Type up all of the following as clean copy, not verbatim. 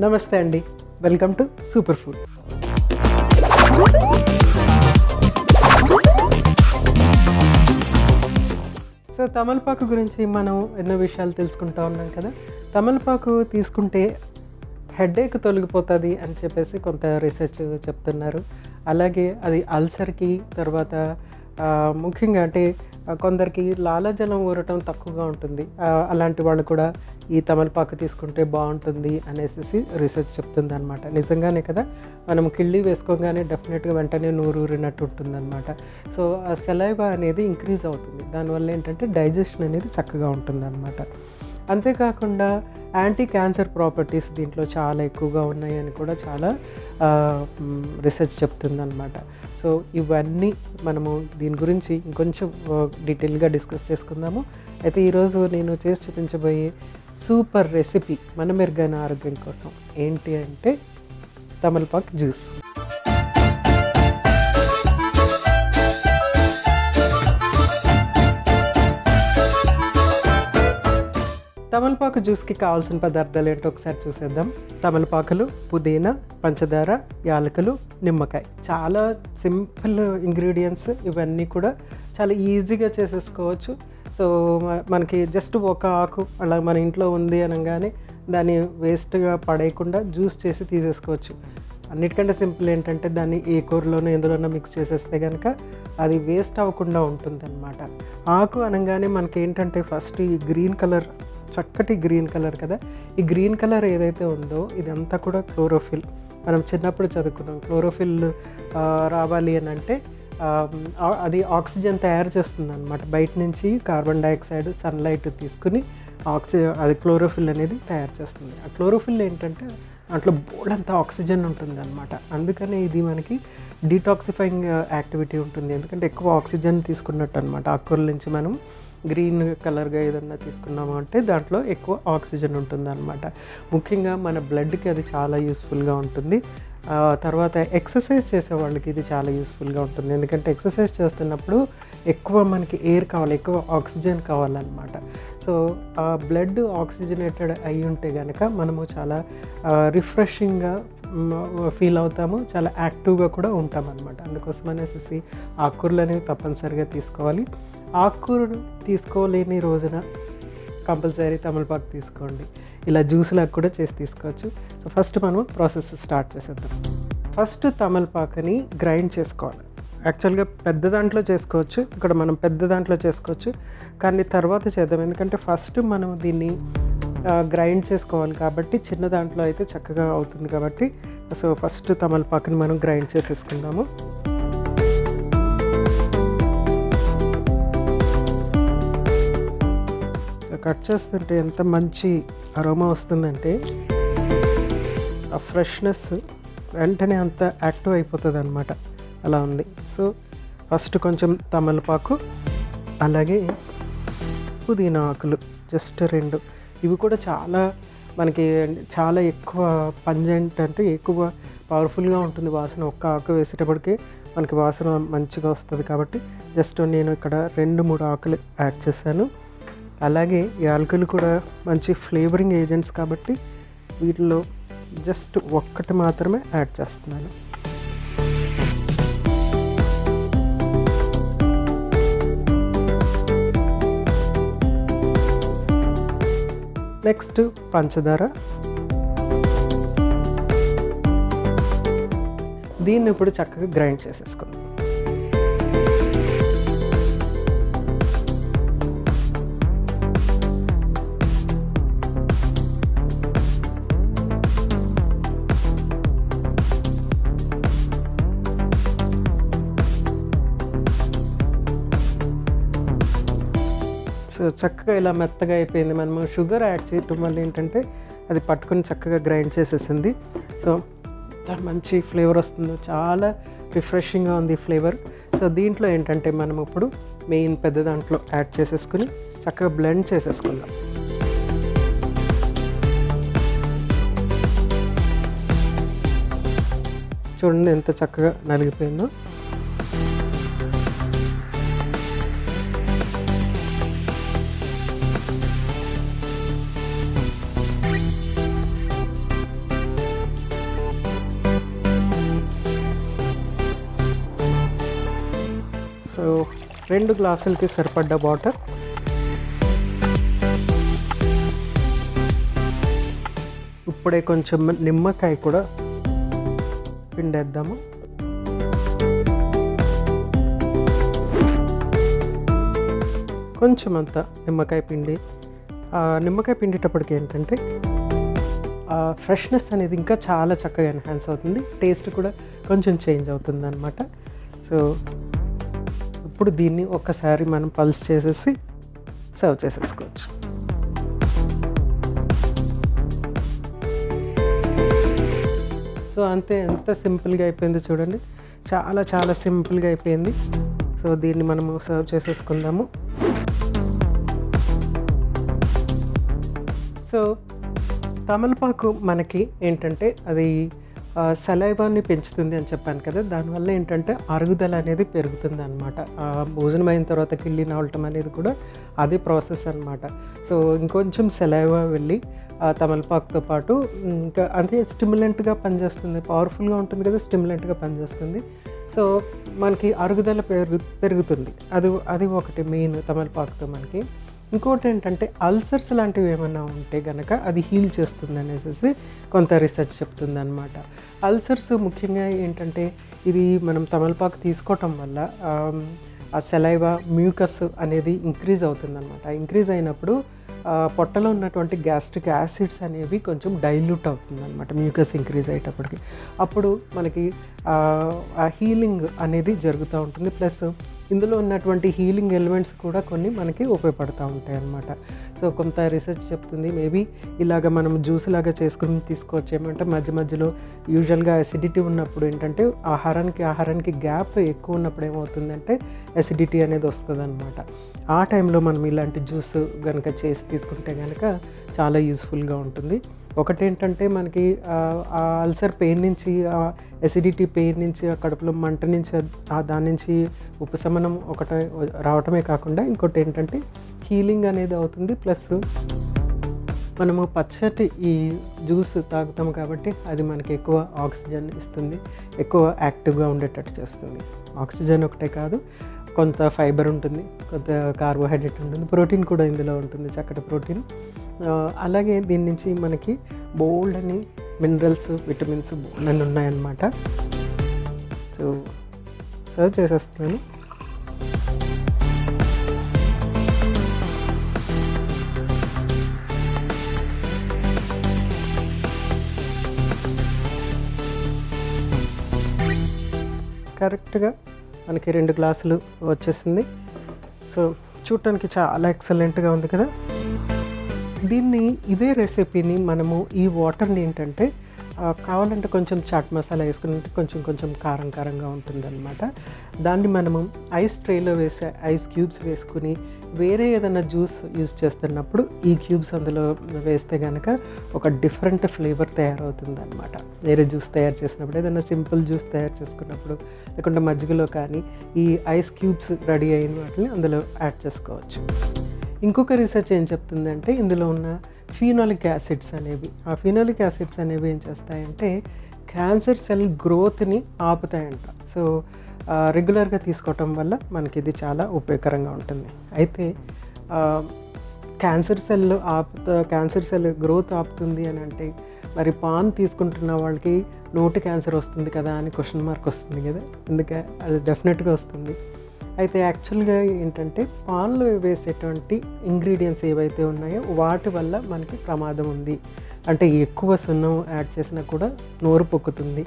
నమస్తే అండి, welcome to super food. So తమలపాకు గురించి మనం ఎన్నో విషయాలు తెలుసుకుంటూ ఉన్నాం కదా. తమలపాకు తీసుకుంటే హెడేక్ తొలగిపోతుంది అని చెప్పేసి కొంత రీసెర్చ్ చెప్తున్నారు. అలాగే అది అల్సర్కి, తర్వాత ముఖ్యంగా అంటే కొందరికి లాలాజలం ఊరటం తక్కువగా ఉంటుంది, అలాంటి వాళ్ళు కూడా ఈ తమలపాకు తీసుకుంటే బాగుంటుంది అనేసి రీసెర్చ్ చెప్తుంది అనమాట. నిజంగానే కదా, మనం కిళ్ళి వేసుకోగానే డెఫినెట్గా వెంటనే నోరు ఊరినట్టు ఉంటుంది అనమాట. సో ఆ సెలైవా అనేది ఇంక్రీజ్ అవుతుంది, దానివల్ల ఏంటంటే డైజెషన్ అనేది చక్కగా ఉంటుంది అనమాట. అంతేకాకుండా యాంటీ క్యాన్సర్ ప్రాపర్టీస్ దీంట్లో చాలా ఎక్కువగా ఉన్నాయని కూడా చాలా రీసెర్చ్ చెప్తుంది అనమాట. సో ఇవన్నీ మనము దీని గురించి ఇంకొంచెం డీటెయిల్గా డిస్కస్ చేసుకుందాము. అయితే ఈరోజు నేను చేసి చూపించబోయే సూపర్ రెసిపీ మన మెరుగైన ఆరోగ్యం కోసం ఏంటి అంటే తమలపాకు జ్యూస్. తమలపాకు జ్యూస్కి కావాల్సిన పదార్థాలు ఏంటో ఒకసారి చూసేద్దాం. తమలపాకులు, పుదీనా, పంచదార, యాలకులు, నిమ్మకాయ. చాలా సింపుల్ ఇంగ్రీడియంట్స్, ఇవన్నీ కూడా చాలా ఈజీగా చేసేసుకోవచ్చు. సో మనకి జస్ట్ ఒక ఆకు అలా మన ఇంట్లో ఉంది అనగానే దాన్ని వేస్ట్గా పడేయకుండా జ్యూస్ చేసి తీసేసుకోవచ్చు. అన్నిటికంటే సింపుల్ ఏంటంటే దాన్ని ఏ కూరలోనో ఎందులోనో మిక్స్ చేసేస్తే కనుక అది వేస్ట్ అవ్వకుండా ఉంటుంది అనమాట. ఆకు అనగానే మనకి ఏంటంటే ఫస్ట్ ఈ గ్రీన్ కలర్, చక్కటి గ్రీన్ కలర్ కదా, ఈ గ్రీన్ కలర్ ఏదైతే ఉందో ఇదంతా కూడా క్లోరోఫిల్. మనం చిన్నప్పుడు చదువుకున్నాం, క్లోరోఫిల్ రావాలి అని అంటే అది ఆక్సిజన్ తయారు చేస్తుంది అనమాట. బయట నుంచి కార్బన్ డైఆక్సైడ్, సన్లైట్ తీసుకుని అది క్లోరోఫిల్ అనేది తయారు చేస్తుంది. ఆ క్లోరోఫిల్ ఏంటంటే దాంట్లో బోల్డంత ఆక్సిజన్ ఉంటుంది అనమాట. అందుకని ఇది మనకి డీటాక్సిఫైయింగ్ యాక్టివిటీ ఉంటుంది, ఎందుకంటే ఎక్కువ ఆక్సిజన్ తీసుకున్నట్టు అనమాట. ఆకుకూరల నుంచి మనం గ్రీన్ కలర్గా ఏదన్నా తీసుకున్నాము అంటే దాంట్లో ఎక్కువ ఆక్సిజన్ ఉంటుంది అనమాట. ముఖ్యంగా మన బ్లడ్కి అది చాలా యూస్ఫుల్గా ఉంటుంది. తర్వాత ఎక్సర్సైజ్ చేసే వాళ్ళకి ఇది చాలా యూస్ఫుల్గా ఉంటుంది, ఎందుకంటే ఎక్సర్సైజ్ చేస్తున్నప్పుడు ఎక్కువ మనకి ఎయిర్ కావాలి, ఎక్కువ ఆక్సిజన్ కావాలన్నమాట. సో ఆ బ్లడ్ ఆక్సిజనేటెడ్ అయి ఉంటే కనుక మనము చాలా రిఫ్రెషింగ్గా ఫీల్ అవుతాము, చాలా యాక్టివ్గా కూడా ఉంటాం అనమాట. అందుకోసం అనేసి ఆకుకూరలు అనేవి తప్పనిసరిగా తీసుకోవాలి. ఆకుకూరలు తీసుకోలేని రోజున కంపల్సరీ తమలపాకు తీసుకోండి. ఇలా జ్యూస్లాగా కూడా చేసి తీసుకోవచ్చు. సో ఫస్ట్ మనం ప్రాసెస్ స్టార్ట్ చేసేద్దాం. ఫస్ట్ తమలపాకుని గ్రైండ్ చేసుకోవాలి. యాక్చువల్గా పెద్ద దాంట్లో చేసుకోవచ్చు, ఇక్కడ మనం పెద్ద దాంట్లో చేసుకోవచ్చు, కానీ తర్వాత చేద్దాం, ఎందుకంటే ఫస్ట్ మనం దీన్ని గ్రైండ్ చేసుకోవాలి కాబట్టి చిన్న దాంట్లో అయితే చక్కగా అవుతుంది కాబట్టి. సో ఫస్ట్ తమలపాకుని మనం గ్రైండ్ చేసేసుకుందాము. కట్ చేస్తుంటే ఎంత మంచి అరోమా వస్తుందంటే ఆ ఫ్రెష్నెస్ వెంటనే అంత యాక్టివ్ అయిపోతుంది అనమాట, అలా ఉంది. సో ఫస్ట్ కొంచెం తమలపాకు, అలాగే పుదీనా ఆకులు జస్ట్ 2. ఇవి కూడా చాలా మనకి చాలా ఎక్కువ పంజెంట్ అంటే ఎక్కువ పవర్ఫుల్గా ఉంటుంది వాసన. ఒక్క ఆకు వేసేటప్పటికి మనకి వాసన మంచిగా వస్తుంది కాబట్టి జస్ట్ నేను ఇక్కడ 2-3 ఆకులు యాడ్ చేశాను. అలాగే యాలకులు కూడా మంచి ఫ్లేవరింగ్ ఏజెంట్స్ కాబట్టి వీటిలో జస్ట్ ఒక్కటి మాత్రమే యాడ్ చేస్తున్నాను. నెక్స్ట్ పంచదార. దీన్ని ఇప్పుడు చక్కగా గ్రైండ్ చేసేసుకుందాం. సో చక్కగా ఇలా మెత్తగా అయిపోయింది. మనము షుగర్ యాడ్ చేయటం వల్ల ఏంటంటే అది పట్టుకొని చక్కగా గ్రైండ్ చేసేసింది. సో మంచి ఫ్లేవర్ వస్తుంది, చాలా రిఫ్రెషింగ్గా ఉంది ఫ్లేవర్. సో దీంట్లో ఏంటంటే మనం ఇప్పుడు మెయిన్ పెద్ద దాంట్లో యాడ్ చేసేసుకుని చక్కగా బ్లెండ్ చేసేసుకుందాం. చూడండి ఎంత చక్కగా నలిగిపోయిందో. 2 గ్లాసులకి సరిపడ్డ వాటర్, ఇప్పుడే కొంచెం నిమ్మకాయ కూడా పిండేద్దాము. కొంచెం అంత నిమ్మకాయ పిండి, నిమ్మకాయ పిండేటప్పటికి ఏంటంటే ఫ్రెష్నెస్ అనేది ఇంకా చాలా చక్కగా ఎన్హాన్స్ అవుతుంది, టేస్ట్ కూడా కొంచెం చేంజ్ అవుతుంది అన్నమాట. సో ఇప్పుడు దీన్ని ఒక్కసారి మనం పల్స్ చేసేసి సర్వ్ చేసేసుకోవచ్చు. సో అంతే, ఎంత సింపుల్గా అయిపోయింది చూడండి, చాలా చాలా సింపుల్గా అయిపోయింది. సో దీన్ని మనము సర్వ్ చేసేసుకుందాము. సో తమలపాకు మనకి ఏంటంటే అది సలైవాన్ని పెంచుతుంది అని చెప్పాను కదా, దానివల్ల ఏంటంటే అరుగుదల అనేది పెరుగుతుంది అనమాట. భోజనం అయిన తర్వాత కిళ్ళి నవలటం అనేది కూడా అదే ప్రాసెస్ అనమాట. సో ఇంకొంచెం సలైవా వెళ్ళి తమలపాకుతో పాటు ఇంకా అంటే స్టిమ్యులెంట్గా పనిచేస్తుంది, పవర్ఫుల్గా ఉంటుంది కదా, స్టిమ్యులెంట్గా పనిచేస్తుంది. సో మనకి అరుగుదల పెరుగుతుంది, అది ఒకటి మెయిన్ తమలపాకుతో మనకి. ఇంకోటి ఏంటంటే అల్సర్స్ లాంటివి ఏమైనా ఉంటే కనుక అది హీల్ చేస్తుంది అనేసి కొంత రీసెర్చ్ చెప్తుంది అనమాట. అల్సర్స్ ముఖ్యంగా ఏంటంటే ఇది మనం తమలపాకు తీసుకోవటం వల్ల ఆ సలైవా మ్యూకస్ అనేది ఇంక్రీజ్ అవుతుంది అనమాట. ఇంక్రీజ్ అయినప్పుడు పొట్టలో ఉన్నటువంటి గ్యాస్ట్రిక్ యాసిడ్స్ అనేవి కొంచెం డైల్యూట్ అవుతుంది అనమాట, మ్యూకస్ ఇంక్రీజ్ అయ్యేటప్పటికి. అప్పుడు మనకి ఆ హీలింగ్ అనేది జరుగుతూ ఉంటుంది. ప్లస్ ఇందులో ఉన్నటువంటి హీలింగ్ ఎలిమెంట్స్ కూడా కొన్ని మనకి ఉపయోగపడుతూ ఉంటాయి అన్నమాట. సో కొంత రీసెర్చ్ చెప్తుంది మేబీ ఇలాగ మనం జ్యూస్ లాగా చేసుకుని తీసుకోవచ్చు. ఏమంటే మధ్య మధ్యలో యూజువల్గా అసిడిటీ ఉన్నప్పుడు ఏంటంటే ఆహారానికి గ్యాప్ ఎక్కువ ఉన్నప్పుడు ఏమవుతుందంటే అసిడిటీ అనేది వస్తుంది అనమాట. ఆ టైంలో మనం ఇలాంటి జ్యూస్ కనుక చేసి తీసుకుంటే కనుక చాలా యూస్ఫుల్గా ఉంటుంది. ఒకటేంటంటే మనకి ఆ అల్సర్ పెయిన్ నుంచి, అసిడిటీ పెయిన్ నుంచి, ఆ కడుపులో మంట నుంచి, దాని నుంచి ఉపశమనం ఒకటే రావటమే కాకుండా ఇంకోటి ఏంటంటే హీలింగ్ అనేది అవుతుంది. ప్లస్ మనము పచ్చటి ఈ జ్యూస్ తాగుతాం కాబట్టి అది మనకి ఎక్కువ ఆక్సిజన్ ఇస్తుంది, ఎక్కువ యాక్టివ్గా ఉండేటట్టు చేస్తుంది. ఆక్సిజన్ ఒకటే కాదు, కొంత ఫైబర్ ఉంటుంది, కొంత కార్బోహైడ్రేట్ ఉంటుంది, ప్రోటీన్ కూడా ఇందులో ఉంటుంది, చక్కటి ప్రోటీన్. అలాగే దీని నుంచి మనకి బోల్డ్ అని మినరల్స్, విటమిన్స్ బోల్డ్ అని ఉన్నాయన్నమాట. సో సర్వ్ చేసేస్తున్నాను. కరెక్ట్గా మనకి 2 గ్లాసులు వచ్చేసింది. సో చూడటానికి చాలా ఎక్సలెంట్గా ఉంది కదా. ఇదే రెసిపీని మనము ఈ వాటర్ని ఏంటంటే కావాలంటే కొంచెం చాట్ మసాలా వేసుకుంటే కొంచెం కారంగా ఉంటుందన్నమాట. దాన్ని మనము ఐస్ ట్రేలో వేసే ఐస్ క్యూబ్స్ వేసుకుని వేరే ఏదైనా జ్యూస్ యూజ్ చేస్తున్నప్పుడు ఈ క్యూబ్స్ అందులో వేస్తే కనుక ఒక డిఫరెంట్ ఫ్లేవర్ తయారవుతుంది అనమాట. వేరే జ్యూస్ తయారు చేసినప్పుడు, ఏదైనా సింపుల్ జ్యూస్ తయారు చేసుకున్నప్పుడు, లేకుంటే మజ్జిగలో కానీ ఈ ఐస్ క్యూబ్స్ రెడీ అయిన వాటిని అందులో యాడ్ చేసుకోవచ్చు. ఇంకొక రీసెర్చ్ ఏం చెప్తుందంటే ఇందులో ఉన్న ఫీనాలిక్ యాసిడ్స్ అనేవి ఏం చేస్తాయంటే క్యాన్సర్ సెల్ గ్రోత్ని ఆపుతాయంట. సో రెగ్యులర్గా తీసుకోవటం వల్ల మనకి ఇది చాలా ఉపయోగకరంగా ఉంటుంది. అయితే క్యాన్సర్ సెల్ గ్రోత్ ఆపుతుంది అని అంటే మరి పాన్ తీసుకుంటున్న వాళ్ళకి నోటి క్యాన్సర్ వస్తుంది కదా అని క్వశ్చన్ మార్క్ వస్తుంది కదా. అందుకే అది డెఫినెట్గా వస్తుంది. అయితే యాక్చువల్గా ఏంటంటే పాన్లో వేసేటువంటి ఇంగ్రీడియంట్స్ ఏవైతే ఉన్నాయో వాటి వల్ల మనకి ప్రమాదం ఉంది. అంటే ఎక్కువ సున్నం యాడ్ చేసినా కూడా నోరు పొక్కుతుంది.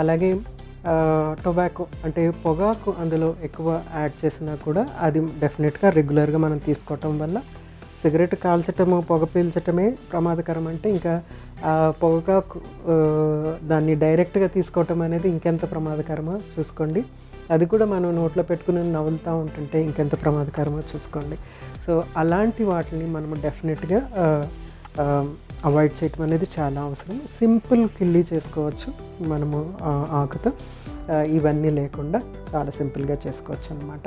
అలాగే టొబాకో అంటే పొగాకు అందులో ఎక్కువ యాడ్ చేసినా కూడా అది డెఫినెట్గా రెగ్యులర్గా మనం తీసుకోవటం వల్ల, సిగరెట్ కాల్చటము, పొగ పీల్చటమే ప్రమాదకరం అంటే ఇంకా పొగాకు దాన్ని డైరెక్ట్గా తీసుకోవటం అనేది ఇంకెంత ప్రమాదకరమో చూసుకోండి. అది కూడా మనం నోట్లో పెట్టుకుని నవ్వులుతూ ఉంటుంటే ఇంకెంత ప్రమాదకరమో చూసుకోండి. సో అలాంటి వాటిని మనము డెఫినెట్గా అవాయిడ్ చేయటం అనేది చాలా అవసరం. సింపుల్ కిల్లీ చేసుకోవచ్చు మనము ఆకుతో, ఇవన్నీ లేకుండా చాలా సింపుల్గా చేసుకోవచ్చు అన్నమాట.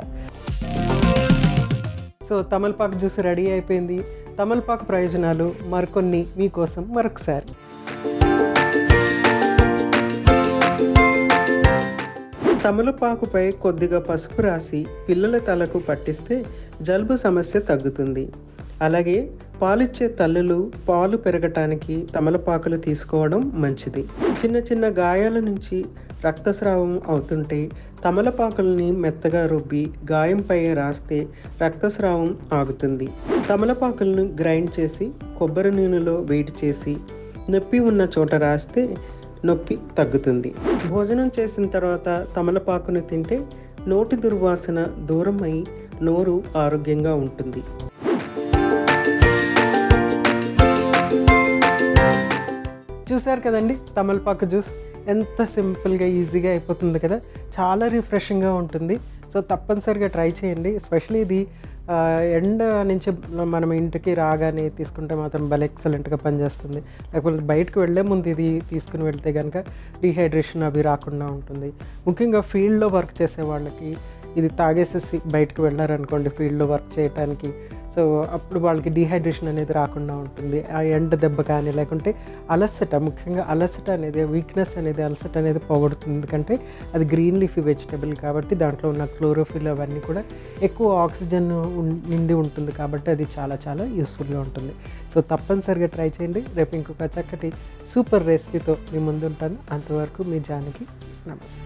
సో తమలపాకు జ్యూస్ రెడీ అయిపోయింది. తమలపాకు ప్రయోజనాలు మరికొన్ని మీకోసం మరొకసారి. తమలపాకుపై కొద్దిగా పసుపు రాసి పిల్లల తలకు పట్టిస్తే జలుబు సమస్య తగ్గుతుంది. అలాగే పాలిచ్చే తల్లులు పాలు పెరగటానికి తమలపాకులు తీసుకోవడం మంచిది. చిన్న చిన్న గాయాల నుంచి రక్తస్రావం అవుతుంటే తమలపాకులని మెత్తగా రుబ్బి గాయంపై రాస్తే రక్తస్రావం ఆగుతుంది. తమలపాకులను గ్రైండ్ చేసి కొబ్బరి నూనెలో వేడి చేసి నొప్పి ఉన్న చోట రాస్తే నొప్పి తగ్గుతుంది. భోజనం చేసిన తర్వాత తమలపాకును తింటే నోటి దుర్వాసన దూరం అయి నోరు ఆరోగ్యంగా ఉంటుంది. చూసారు కదండి తమలపాకు జ్యూస్ ఎంత సింపుల్గా ఈజీగా అయిపోతుంది కదా, చాలా రిఫ్రెషింగ్గా ఉంటుంది. సో తప్పనిసరిగా ట్రై చేయండి. ఎస్పెషలీ ఇది ఎండ నుంచి మనం ఇంటికి రాగానే తీసుకుంటే మాత్రం భలే ఎక్సలెంట్గా పనిచేస్తుంది. లేకపోతే బయటకు వెళ్ళే ముందు ఇది తీసుకుని వెళ్తే కనుక డీహైడ్రేషన్ అవి రాకుండా ఉంటుంది. ముఖ్యంగా ఫీల్డ్లో వర్క్ చేసే వాళ్ళకి ఇది తాగేసేసి బయటకు వెళ్ళారనుకోండి ఫీల్డ్లో వర్క్ చేయడానికి, సో అప్పుడు వాళ్ళకి డీహైడ్రేషన్ అనేది రాకుండా ఉంటుంది. ఆ ఎండ దెబ్బ కానీ లేకుంటే అలసట, ముఖ్యంగా అలసట అనేది వీక్నెస్ అనేది అలసట అనేది పోగొడుతుంది. ఎందుకంటే అది గ్రీన్ లీఫీ వెజిటబుల్ కాబట్టి దాంట్లో ఉన్న క్లోరోఫిల్ అవన్నీ కూడా ఎక్కువ ఆక్సిజన్ నిండి ఉంటుంది కాబట్టి అది చాలా చాలా యూస్ఫుల్గా ఉంటుంది. సో తప్పనిసరిగా ట్రై చేయండి. రేపు ఇంకొక చక్కటి సూపర్ రెసిపీతో మీ ముందు ఉంటాను. అంతవరకు మీ జానకి, నమస్తే.